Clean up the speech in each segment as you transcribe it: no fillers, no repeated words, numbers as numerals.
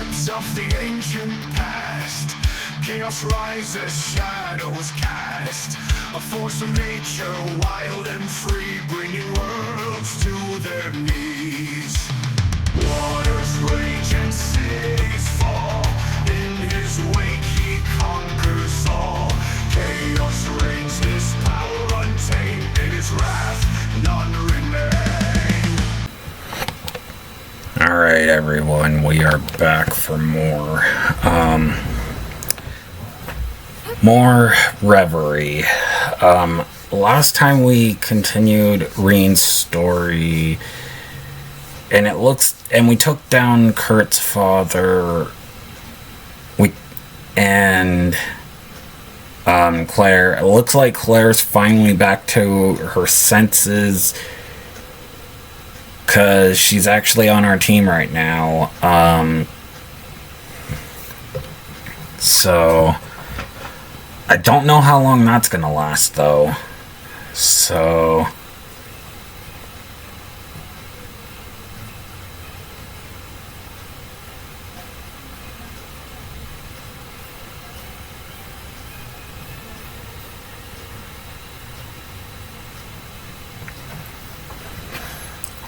relics of the ancient past. Chaos rises, shadows cast. A force of nature, wild and free, bringing worlds to their knees. Waters rage and cities fall. In his wake he conquers all. Chaos reigns, his power untamed. In his wrath none remain. Alright everyone, we are back for more Reverie. Last time we continued Reen's story, and we took down Kurt's father, Claire. It looks like Claire's finally back to her senses, because she's actually on our team right now. So I don't know how long that's gonna last, though. So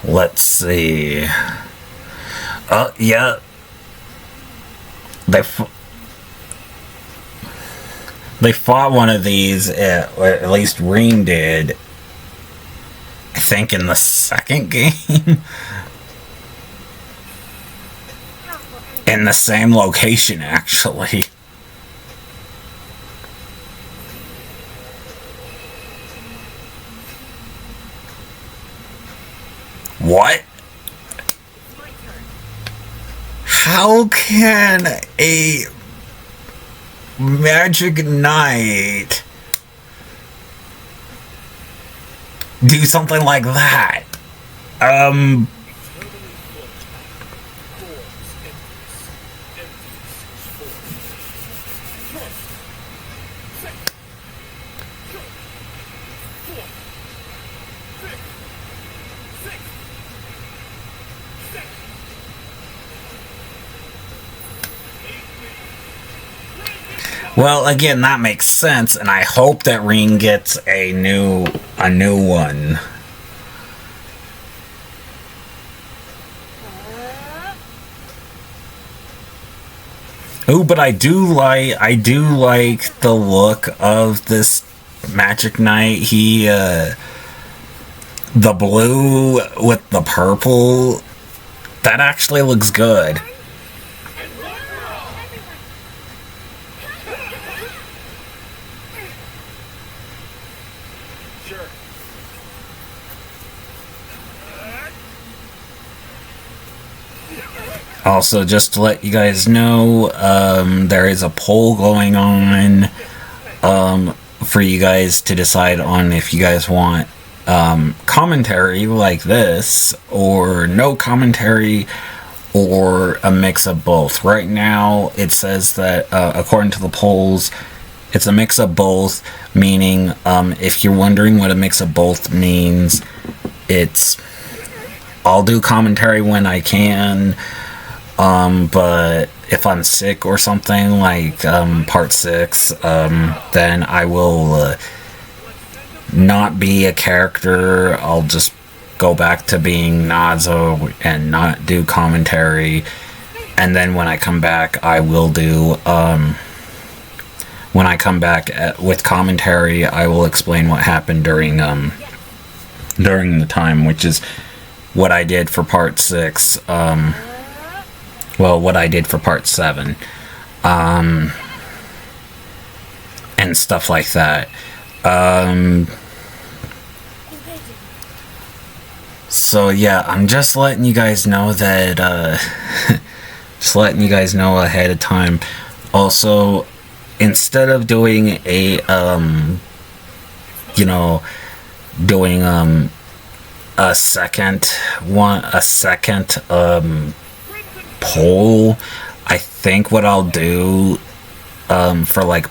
let's see. Yeah. They fought one of these, at least Reen did, I think in the second game. In the same location, actually. What? How can a Magic Knight do something like that? Well, again, that makes sense, and I hope that Reen gets a new one. Oh, but I do like the look of this Magic Knight. He, the blue with the purple, that actually looks good. Also, just to let you guys know, there is a poll going on for you guys to decide on if you guys want commentary like this, or no commentary, or a mix of both. Right now, it says that, according to the polls, it's a mix of both, meaning, if you're wondering what a mix of both means, it's, I'll do commentary when I can, but if I'm sick or something, like, part 6, then I will, not be a character. I'll just go back to being Nazo and not do commentary, and then when I come back, I will do, when I come back with commentary, I will explain what happened during the time, which is what I did for part 6, well, what I did for part 7, and stuff like that. So yeah, I'm just letting you guys know that, just letting you guys know ahead of time. Also, instead of doing a, doing, a second poll, I think what I'll do, for, like,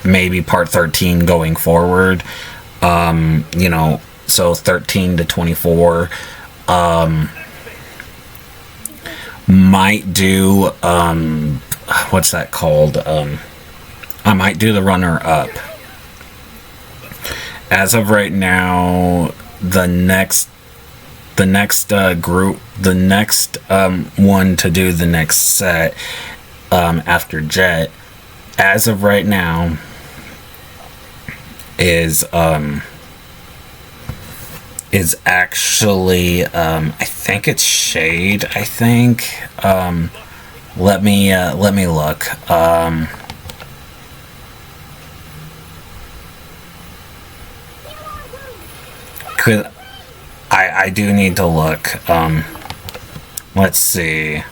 maybe part 13 going forward, so 13 to 24, might do what's that called? I might do the runner up. As of right now, the next group, the next one to do the next set after Jet, as of right now, is actually I think it's Shade. I think let me look. I do need to look. Let's see.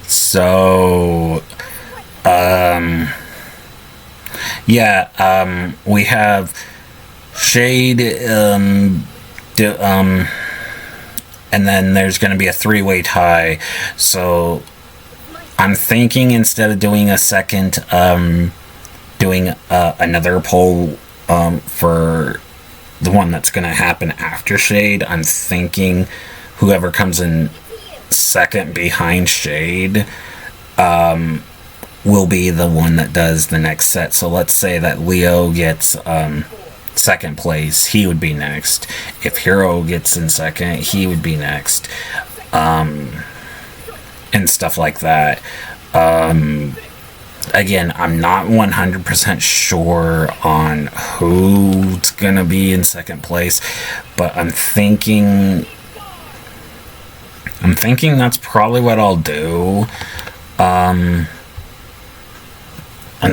So, yeah, we have Shade, and then there's going to be a three-way tie. So, I'm thinking instead of doing a second, doing another poll for the one that's going to happen after Shade, I'm thinking whoever comes in second behind Shade will be the one that does the next set. So let's say that Leo gets second place, he would be next. If Hero gets in second, he would be next, and stuff like that. Again, I'm not 100% sure on who's gonna be in second place, but I'm thinking that's probably what I'll do, and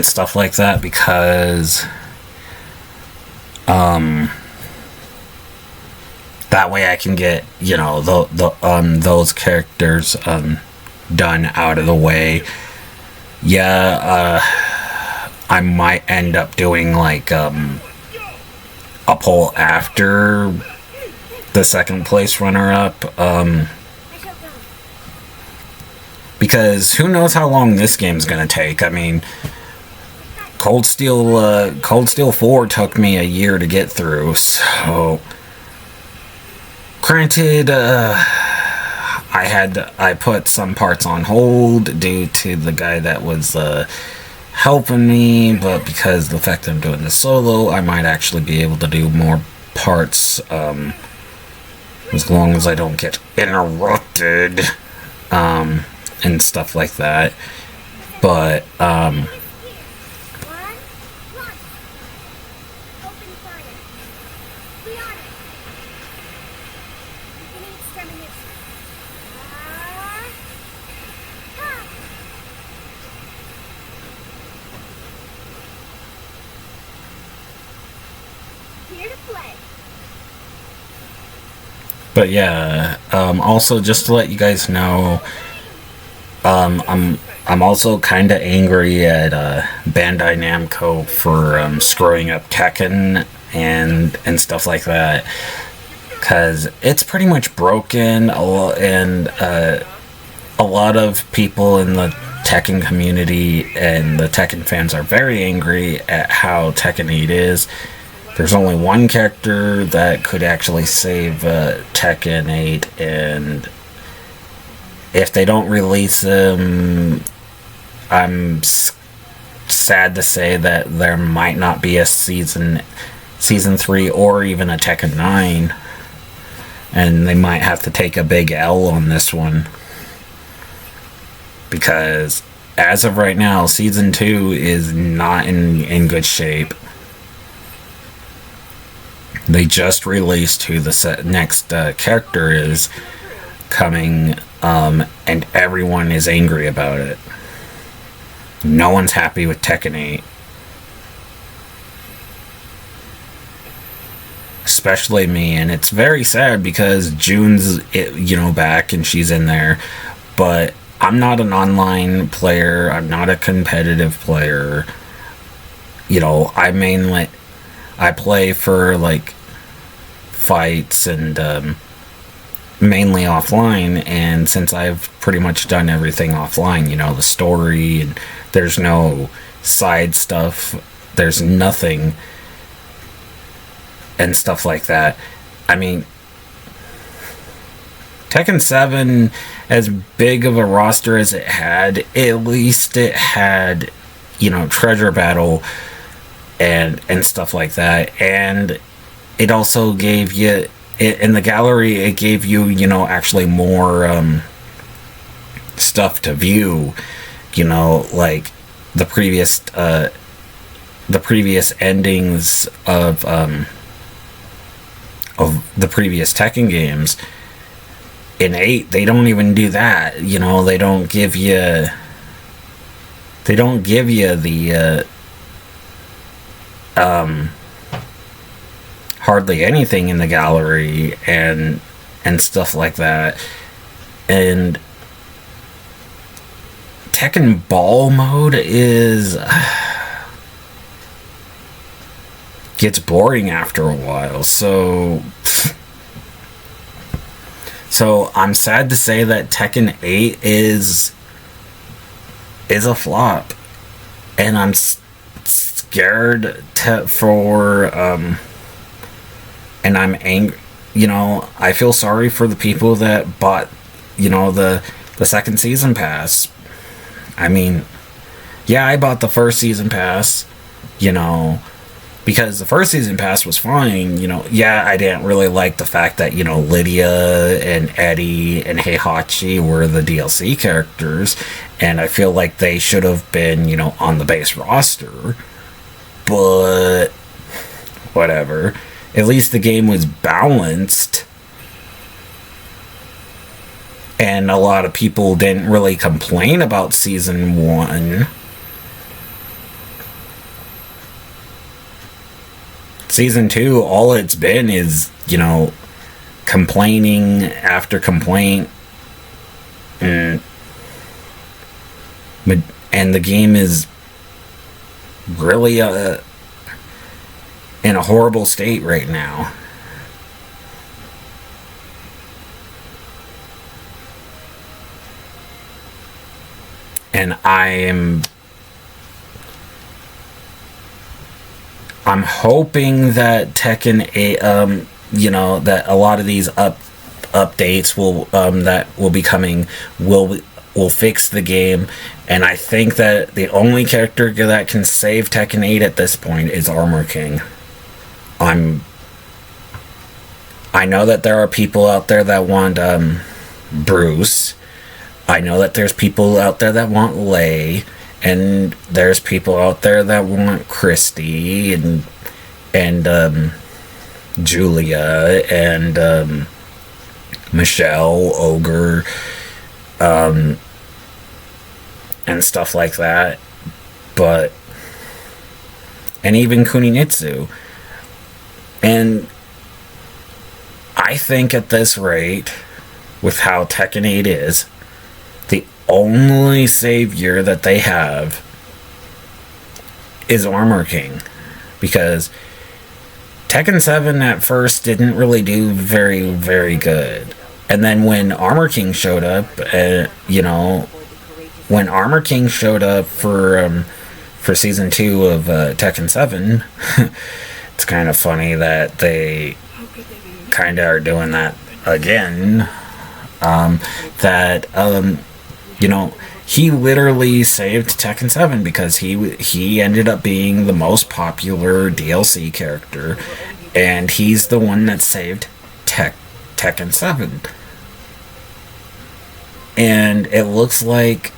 stuff like that, because that way I can get, you know, those characters done out of the way. Yeah, I might end up doing like a poll after the second place runner up, because who knows how long this game's gonna take. I mean, Cold Steel 4 took me a year to get through, so granted, I put some parts on hold due to the guy that was helping me, but because of the fact that I'm doing this solo, I might actually be able to do more parts, as long as I don't get interrupted, and stuff like that. But But yeah, also just to let you guys know, I'm also kind of angry at Bandai Namco for screwing up Tekken and stuff like that, because it's pretty much broken, and a lot of people in the Tekken community and the Tekken fans are very angry at how Tekken 8 is. There's only one character that could actually save Tekken 8, and if they don't release him, I'm sad to say that there might not be a season 3 or even a Tekken 9, and they might have to take a big L on this one, because as of right now, season 2 is not in good shape. They just released who the next character is coming, and everyone is angry about it. No one's happy with Tekken 8. Especially me, and it's very sad because June's, back and she's in there, but I'm not an online player, I'm not a competitive player. I play for like fights and mainly offline, and since I've pretty much done everything offline, the story, and there's no side stuff, there's nothing and stuff like that. I mean, Tekken 7, as big of a roster as it had, at least it had, Treasure Battle and stuff like that. And it also gave you, in the gallery, it gave you, actually more stuff to view, like the previous endings of the previous Tekken games. In 8, they don't even do that. They don't give you the hardly anything in the gallery and stuff like that. And Tekken Ball mode gets boring after a while. So I'm sad to say that Tekken 8 is a flop, and I'm scared and I'm angry. I feel sorry for the people that bought, the second season pass. I mean, yeah, I bought the first season pass, because the first season pass was fine. Yeah, I didn't really like the fact that, Lydia and Eddie and Heihachi were the DLC characters, and I feel like they should have been, on the base roster. But whatever. At least the game was balanced, and a lot of people didn't really complain about Season 1. Season 2, all it's been is, complaining after complaint. And the game is really in a horrible state right now. And I'm hoping that Tekken 8, that a lot of these updates that will be coming will fix the game. And I think that the only character that can save Tekken 8 at this point is Armor King. I know that there are people out there that want Bruce. I know that there's people out there that want Lei, and there's people out there that want Christy and Julia and Michelle, Ogre, and stuff like that. And even Kunitsu. And I think at this rate, with how Tekken 8 is, the only savior that they have is Armor King. Because Tekken 7 at first didn't really do very, very good. And then when Armor King showed up, when Armor King showed up for Season 2 of Tekken 7, it's kind of funny that they kind of are doing that again. He literally saved Tekken 7 because he ended up being the most popular DLC character, and he's the one that saved Tekken 7. And it looks like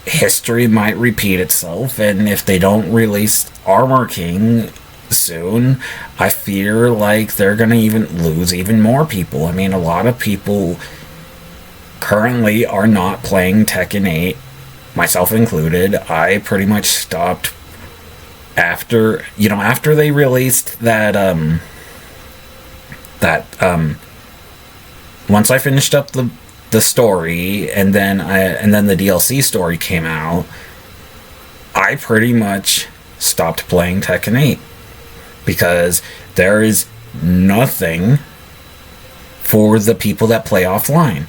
history might repeat itself, and if they don't release Armor King soon, I fear like they're gonna lose even more people. I mean, a lot of people currently are not playing Tekken 8, myself included. I pretty much stopped after they released that once I finished up the story, and then the DLC story came out, I pretty much stopped playing Tekken 8 because there is nothing for the people that play offline.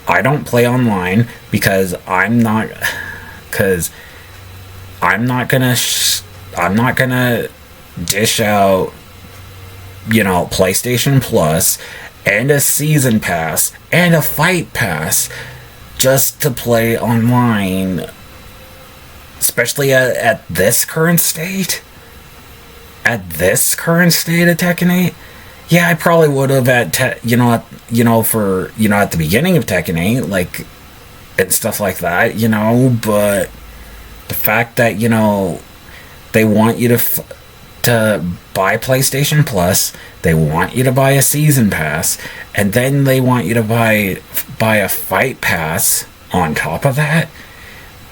I don't play online because I'm not gonna dish out, PlayStation Plus and a season pass and a fight pass just to play online, especially at this current state. At this current state of Tekken 8, yeah, I probably would have at at the beginning of Tekken 8, like, and stuff like that, but the fact that they want you to buy PlayStation Plus, they want you to buy a season pass, and then they want you to buy a fight pass on top of that.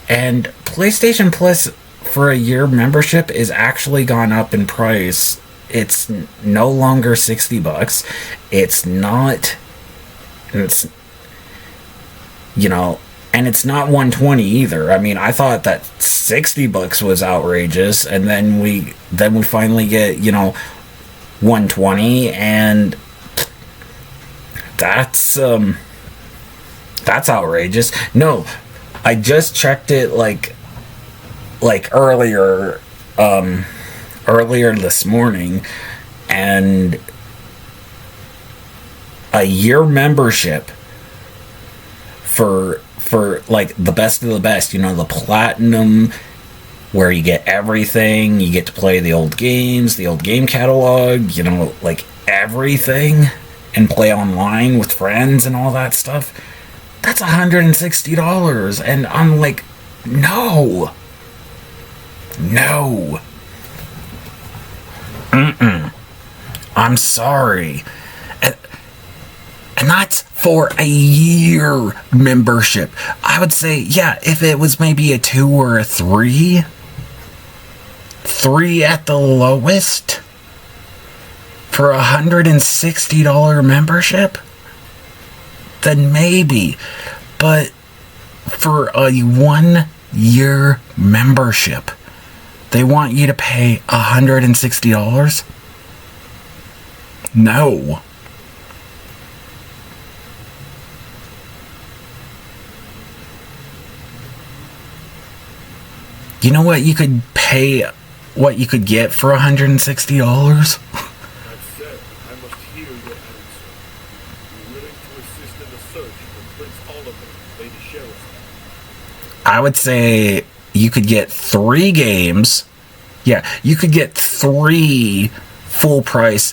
And PlayStation Plus for a year membership is actually gone up in price. It's no longer $60. It's not. It's and it's not $120 either. I mean, I thought that $60 was outrageous, and then we finally get $120, and that's outrageous. No, I just checked it like earlier this morning, and a year membership for like the best of the best, the platinum, where you get everything, you get to play the old games, the old game catalog, like everything, and play online with friends and all that stuff. That's $160, and I'm like, no, I'm sorry. And that's for a year membership. I would say, yeah, if it was maybe a 2 or a 3 at the lowest, for $160 membership, then maybe. But for a 1 year membership, they want you to pay $160? No. You know what you could pay, what you could get for $160? That said, I must hear your answer. You're willing to assist in the search for Prince Oliver, Lady Sheriff? I would say you could get 3 games. Yeah, you could get 3 full price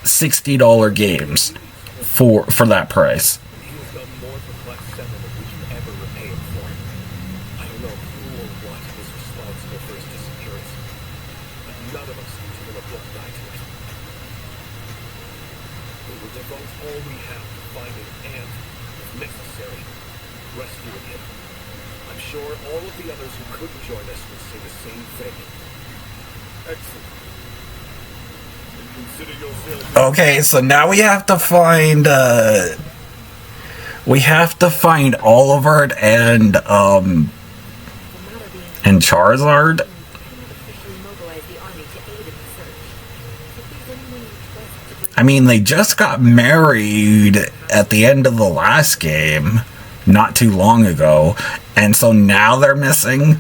$60 games for that price. He has done more for Class 7 than we can ever repay him for. I don't know who or what is responsible for his disappearance, but none of us will have black eye to it. We will devote all we have to find him and, if necessary, rescuing him. I'm sure all of the others who couldn't join us would say the same thing. Excellent. Consider yourself. Okay, so now we have to find Oliver and Charizard. I mean, they just got married at the end of the last game, not too long ago, and so now they're missing.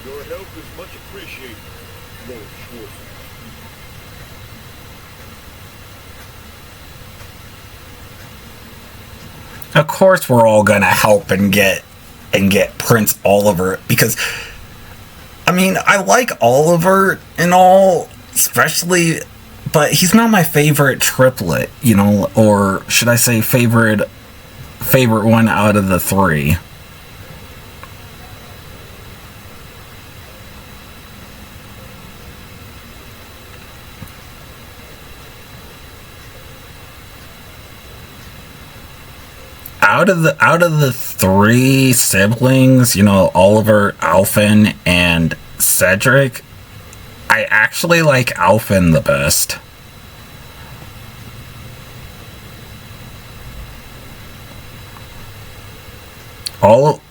Your help is much appreciated, Lord Schwartz. Of course, we're all gonna help and get Prince Oliver, because I mean, I like Oliver and all, especially, but he's not my favorite triplet, or should I say favorite one out of the 3. Out of the 3 siblings, Oliver, Alphen, and Cedric, I actually like Alphen the best.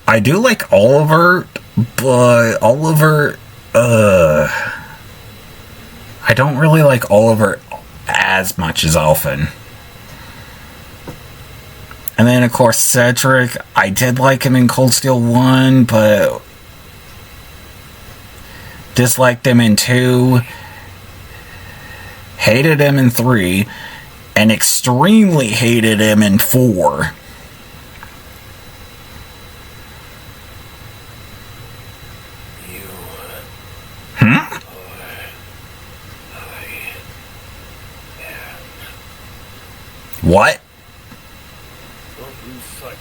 I do like Oliver, but Oliver, I don't really like Oliver as much as Alphen. And then, of course, Cedric. I did like him in Cold Steel 1, but disliked him in 2. Hated him in 3. And extremely hated him in 4. What? Don't lose sight.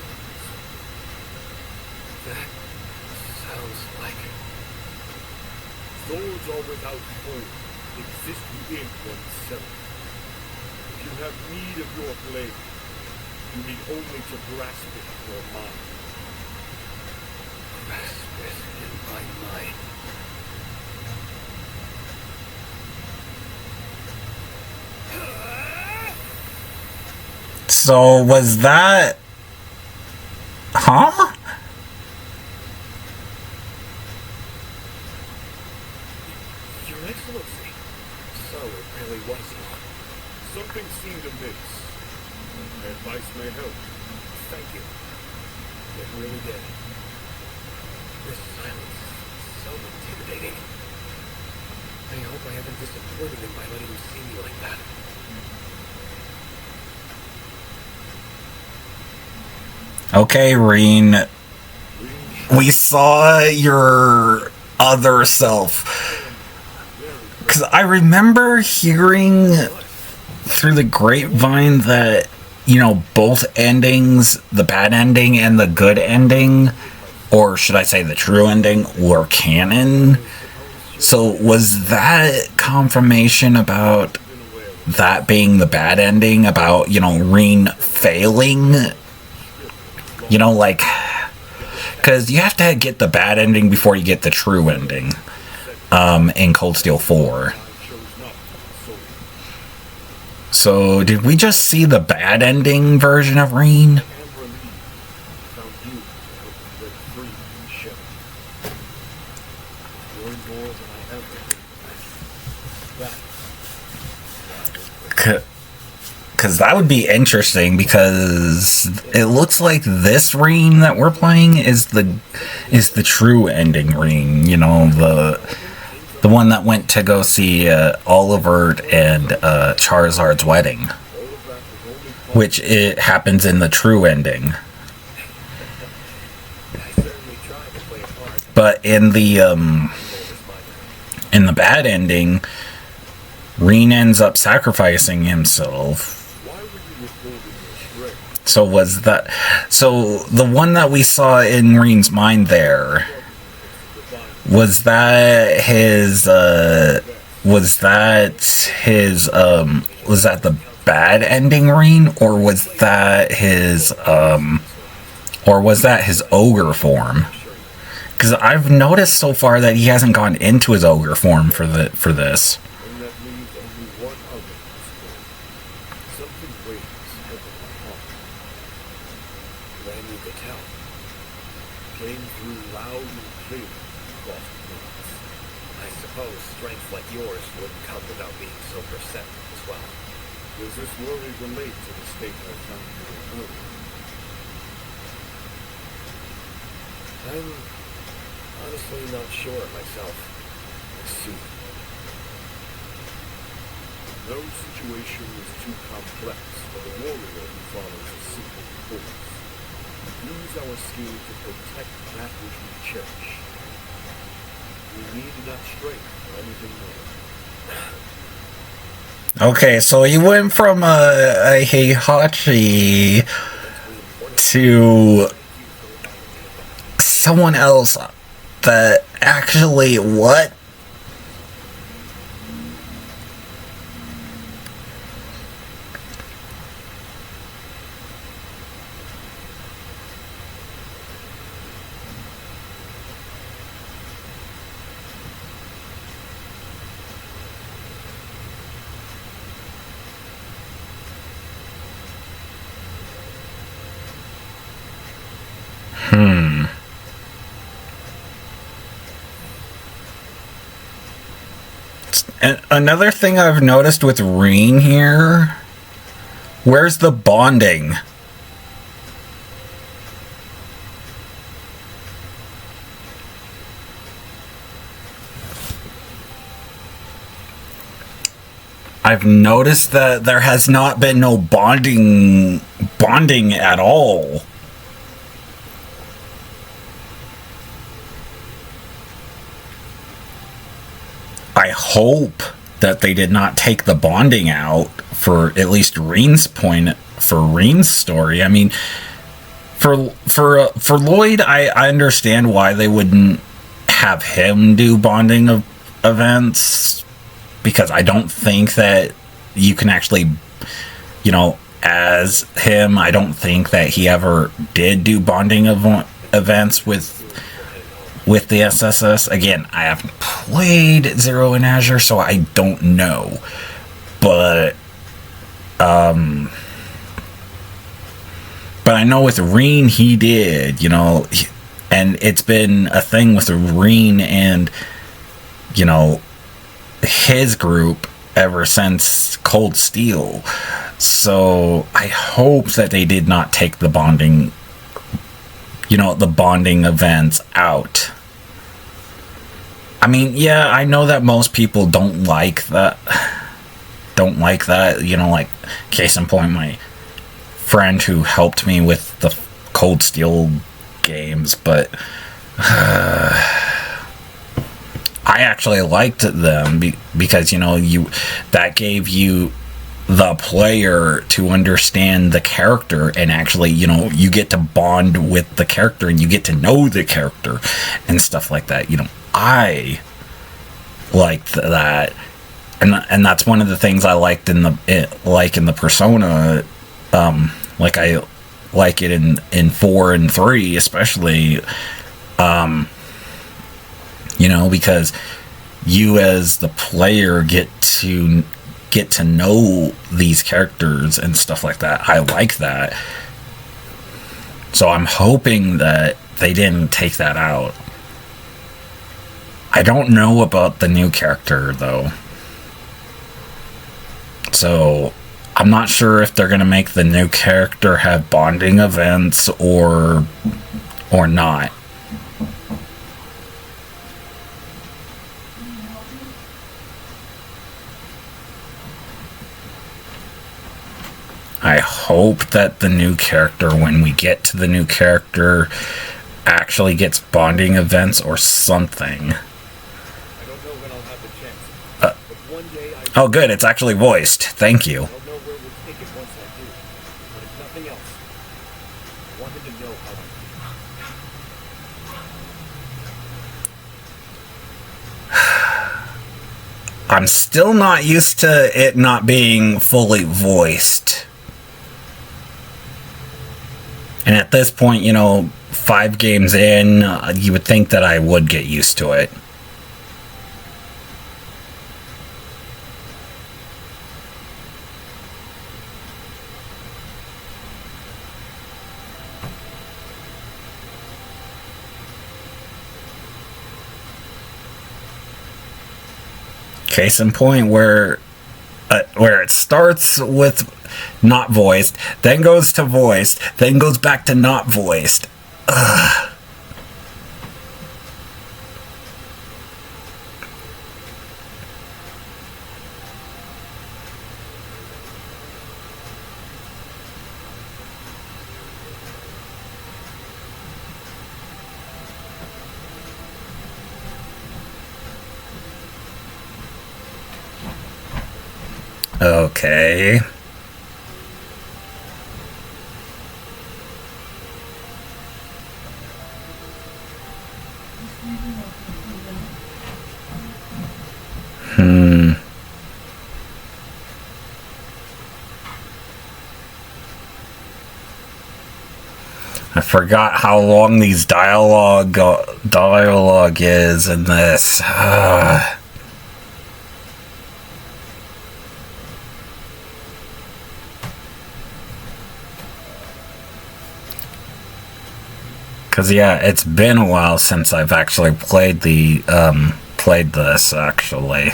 That sounds like souls are without form, exist within oneself. If you have need of your blade, you need only to grasp it in your mind. Grasp it in my mind. So, was that... Huh? Your Excellency. So it really was you. Something seemed amiss. My advice may help. Thank you. It really did. This silence is so intimidating. I hope I haven't disappointed him by letting him see me like that. Okay, Reen. We saw your other self. Because I remember hearing through the grapevine that, both endings, the bad ending and the good ending, or should I say the true ending, were canon. So was that confirmation about that being the bad ending, about, Reen failing? Because you have to get the bad ending before you get the true ending in Cold Steel 4. So, did we just see the bad ending version of Reen? Because that would be interesting, because it looks like this Reen that we're playing is the true ending Reen, the one that went to go see Oliver and Charizard's wedding, which it happens in the true ending. But in the bad ending, Reen ends up sacrificing himself. So the one that we saw in Reen's mind there, was that the bad ending Reen, or was that his ogre form? Because I've noticed so far that he hasn't gone into his ogre form for this. Okay, so he went from a Heihachi to someone else that actually what? And another thing I've noticed with Reen here, where's the bonding? I've noticed that there has not been no bonding at all. I hope that they did not take the bonding out for at least Reen's point, for Reen's story. I mean, for Lloyd, I understand why they wouldn't have him do bonding of events, because I don't think that you can actually, as him, I don't think that he ever did do bonding events with the SSS. Again, I haven't played Zero in Azure, so I don't know. But I know with Reen he did, and it's been a thing with Reen and, his group ever since Cold Steel. So I hope that they did not take the bonding events out. I mean, yeah, I know that most people don't like that. Like, case in point, my friend who helped me with the Cold Steel games, but I actually liked them because, that gave you the player to understand the character, and actually, you get to bond with the character and you get to know the character and stuff like that. I liked that, and that's one of the things I liked in the Persona. Like I like it in 4 and 3 especially. Because you as the player get to know these characters and stuff like that. I like that. So I'm hoping that they didn't take that out. I don't know about the new character, though. So I'm not sure if they're going to make the new character have bonding events or not. I hope that the new character, when we get to the new character, actually gets bonding events or something. I don't know when I'll have the chance, but one day Oh, good. It's actually voiced. Thank you. I don't know where we'll take it once I do. But if nothing else, I want him to know how I feel. I'm still not used to it not being fully voiced. And at this point, 5 games in, you would think that I would get used to it. Case in point, where it starts with not voiced, then goes to voiced, then goes back to not voiced. Ugh. Okay. I forgot how long these dialogue is in this. Cause yeah, it's been a while since I've actually played this actually.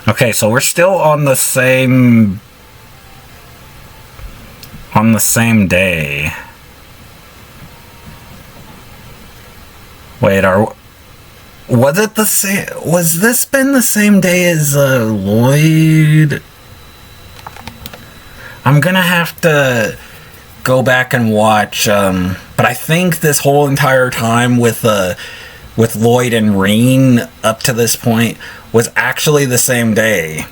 Okay, so we're still on the same on the same day. Wait, was it the same? Was this been the same day as Lloyd? I'm gonna have to go back and watch. But I think this whole entire time with Lloyd and Reen up to this point was actually the same day.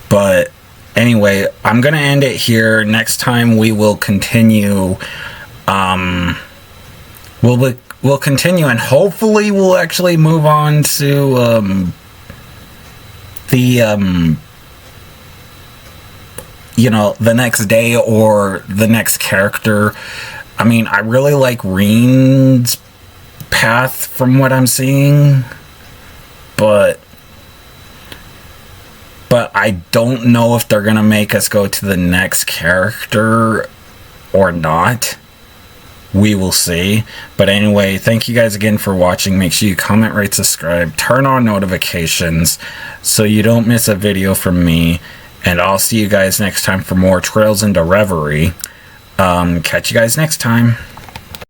But anyway, I'm gonna end it here. Next time we will continue. We'll continue, and hopefully we'll actually move on to the the next day or the next character. I mean, I really like Reen's path from what I'm seeing, but I don't know if they're gonna make us go to the next character or not. We will see. But anyway, thank you guys again for watching. Make sure you comment, rate, subscribe, turn on notifications so you don't miss a video from me. And I'll see you guys next time for more Trails into Reverie. Catch you guys next time.